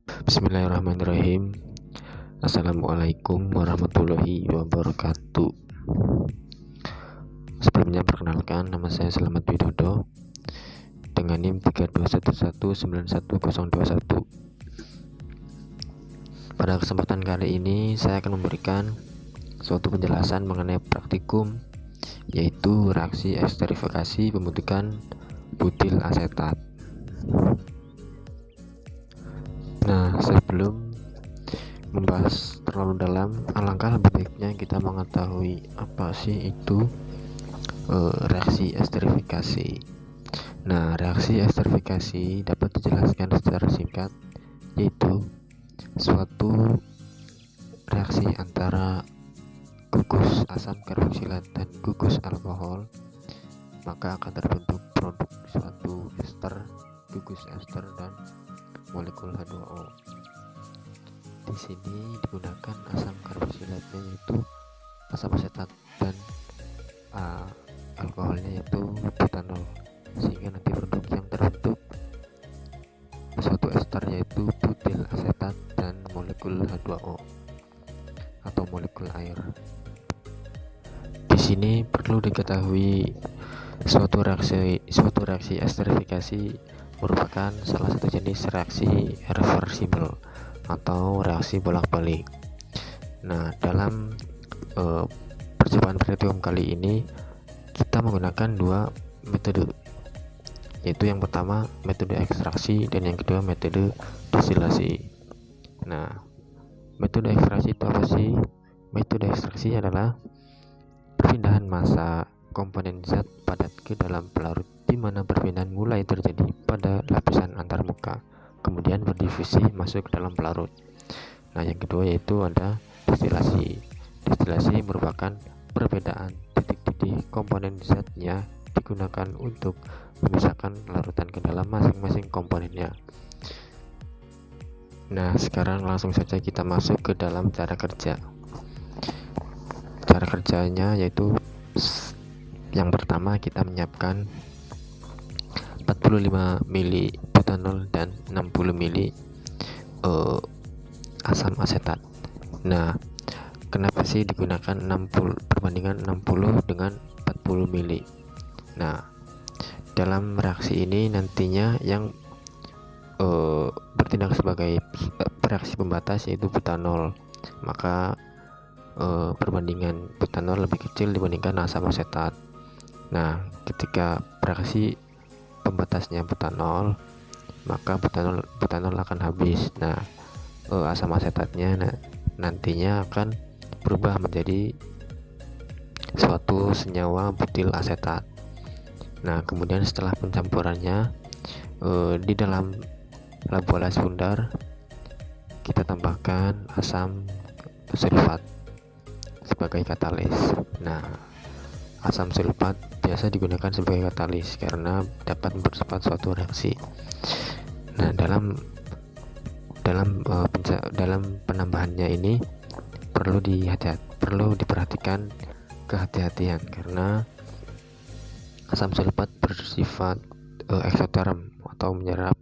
Bismillahirrahmanirrahim. Assalamualaikum warahmatullahi wabarakatuh. Sebelumnya perkenalkan, nama saya Selamat Widodo dengan NIM 3211911021. Pada kesempatan kali ini saya akan memberikan suatu penjelasan mengenai praktikum, yaitu reaksi esterifikasi pembentukan butil asetat. Nah, sebelum membahas terlalu dalam, alangkah lebih baiknya kita mengetahui apa sih itu reaksi esterifikasi. Nah, reaksi esterifikasi dapat dijelaskan secara singkat, yaitu suatu reaksi antara gugus asam karboksilat dan gugus alkohol, maka akan terbentuk produk suatu ester, gugus ester dan molekul H2O. Di sini digunakan asam karboksilatnya yaitu asam asetat dan alkoholnya yaitu butanol, sehingga nanti produk yang terbentuk suatu ester yaitu butil asetat dan molekul H2O atau molekul air. Di sini perlu diketahui suatu reaksi esterifikasi merupakan salah satu jenis reaksi reversible atau reaksi bolak-balik. Nah, dalam percobaan praktikum kali ini kita menggunakan dua metode, yaitu yang pertama metode ekstraksi dan yang kedua metode distilasi. Nah, metode ekstraksi itu apa sih? Metode ekstraksi adalah perpindahan massa komponen zat padat ke dalam pelarut, di mana perpindahan mulai terjadi pada lapisan antarmuka, kemudian berdifusi masuk ke dalam pelarut. Nah, yang kedua yaitu ada distilasi. Distilasi merupakan perbedaan titik-titik komponen zatnya digunakan untuk memisahkan larutan ke dalam masing-masing komponennya. Nah, sekarang langsung saja kita masuk ke dalam cara kerja. Cara kerjanya yaitu yang pertama kita menyiapkan 45 mili butanol dan 60 mili asam asetat. Nah, kenapa sih digunakan 60 perbandingan 60 dengan 40 mili? Nah, dalam reaksi ini nantinya yang bertindak sebagai reaksi pembatas yaitu butanol, maka perbandingan butanol lebih kecil dibandingkan asam asetat. Nah, ketika reaksi pembatasnya butanol, maka butanol akan habis. Nah, asam asetatnya nantinya akan berubah menjadi suatu senyawa butil asetat. Nah, kemudian setelah pencampurannya di dalam labualas bundar kita tambahkan asam sulfat sebagai katalis. Nah, asam sulfat biasa digunakan sebagai katalis karena dapat mempercepat suatu reaksi. Nah, dalam penambahannya ini perlu diperhatikan kehati-hatian, karena asam sulfat bersifat eksoterm atau menyerap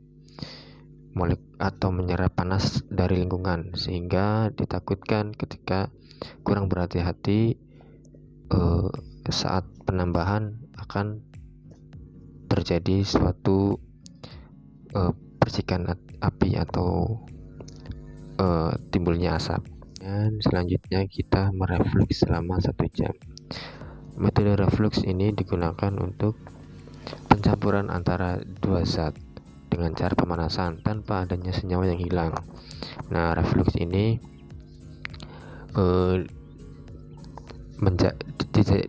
panas dari lingkungan, sehingga ditakutkan ketika kurang berhati-hati saat penambahan akan terjadi suatu percikan api atau timbulnya asap. Dan selanjutnya kita mereflux selama 1 jam. Metode reflux ini digunakan untuk pencampuran antara dua zat dengan cara pemanasan tanpa adanya senyawa yang hilang. Nah, reflux ini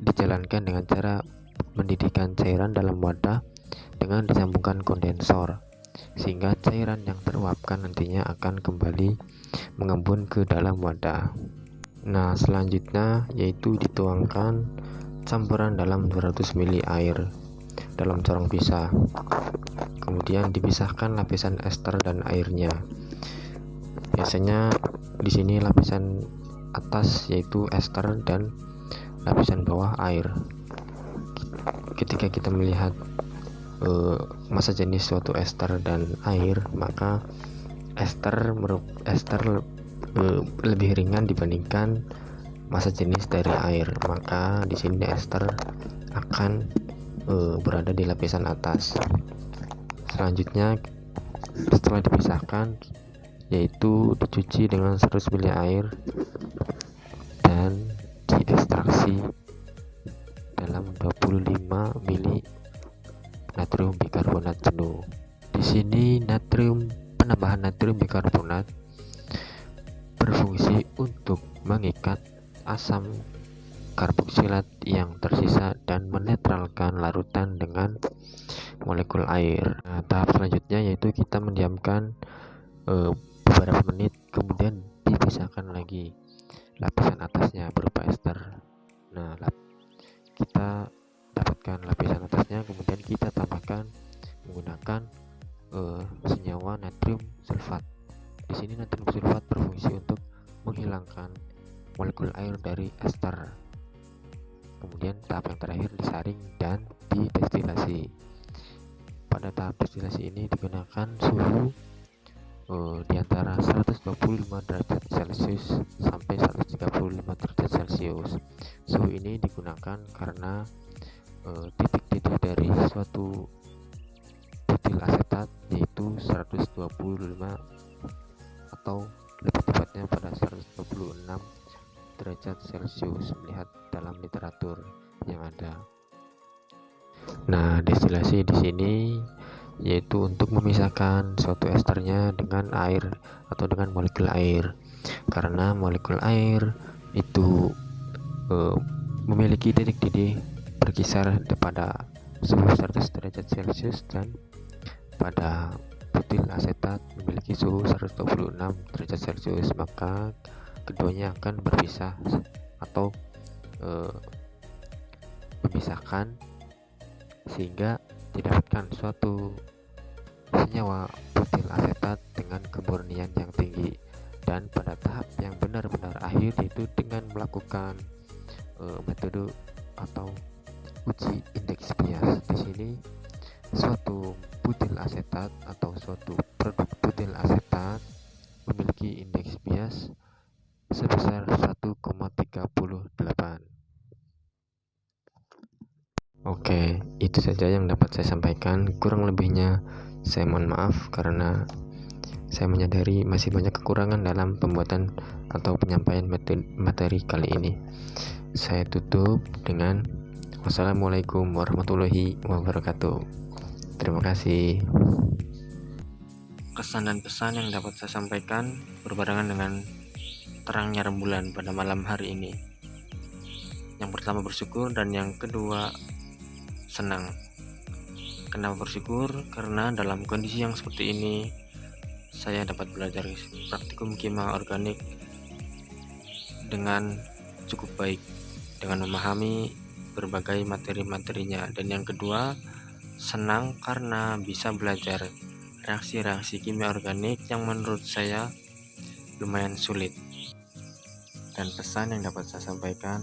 dijalankan dengan cara mendidihkan cairan dalam wadah dengan disambungkan kondensor, sehingga cairan yang teruapkan nantinya akan kembali mengembun ke dalam wadah. Nah, selanjutnya yaitu dituangkan campuran dalam 200 ml air dalam corong pisah. Kemudian dipisahkan lapisan ester dan airnya. Biasanya di sini lapisan atas yaitu ester dan lapisan bawah air. Ketika kita melihat massa jenis suatu ester dan air, maka ester lebih ringan dibandingkan massa jenis dari air, maka di sini ester akan berada di lapisan atas. Selanjutnya setelah dipisahkan, yaitu dicuci dengan 100 ml air dan diekstraksi dalam 25 ml natrium bikarbonat jenuh. Di sini penambahan natrium bikarbonat berfungsi untuk mengikat asam karboksilat yang tersisa dan menetralkan larutan dengan molekul air. Nah, tahap selanjutnya yaitu kita mendiamkan beberapa menit, kemudian dipisahkan lagi lapisan atasnya berupa ester. Nah, kita dapatkan lapisan atasnya, kemudian kita tambahkan menggunakan senyawa natrium sulfat. Di sini natrium sulfat berfungsi untuk menghilangkan molekul air dari ester. Kemudian tahap yang terakhir disaring dan didestilasi. Pada tahap destilasi ini digunakan suhu di antara 125 derajat Celcius sampai 135 derajat Celcius. Suhu ini digunakan karena titik didih dari suatu butil asetat yaitu 125 atau lebih tepatnya pada 126 derajat Celcius melihat dalam literatur yang ada. Nah, destilasi di sini yaitu untuk memisahkan suatu esternya dengan air atau dengan molekul air, karena molekul air itu memiliki titik didih berkisar pada suhu 100 derajat Celcius dan pada butil asetat memiliki suhu 126 derajat Celcius, maka keduanya akan berpisah atau memisahkan sehingga didapatkan suatu senyawa butil asetat dengan kemurnian yang tinggi. Dan pada tahap yang benar-benar akhir yaitu dengan melakukan metode atau uji indeks bias. Di sini suatu butil asetat atau suatu produk butil asetat memiliki indeks bias sebesar 1,38. Oke, itu saja yang dapat saya sampaikan. Kurang lebihnya saya mohon maaf karena saya menyadari masih banyak kekurangan dalam pembuatan atau penyampaian materi kali ini. Saya tutup dengan wassalamualaikum warahmatullahi wabarakatuh. Terima kasih. Kesan dan pesan yang dapat saya sampaikan berbarengan dengan terangnya rembulan pada malam hari ini. Yang pertama bersyukur dan yang kedua senang. Kenapa bersyukur? Karena dalam kondisi yang seperti ini saya dapat belajar praktikum kimia organik dengan cukup baik, dengan memahami berbagai materi-materinya. Dan yang kedua, senang karena bisa belajar reaksi-reaksi kimia organik yang menurut saya lumayan sulit. Dan pesan yang dapat saya sampaikan,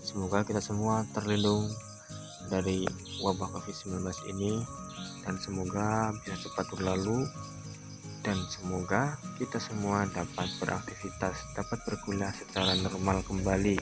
semoga kita semua terlindung dari wabah COVID-19 ini, dan semoga bisa cepat berlalu, dan semoga kita semua dapat beraktivitas, dapat berkuliah secara normal kembali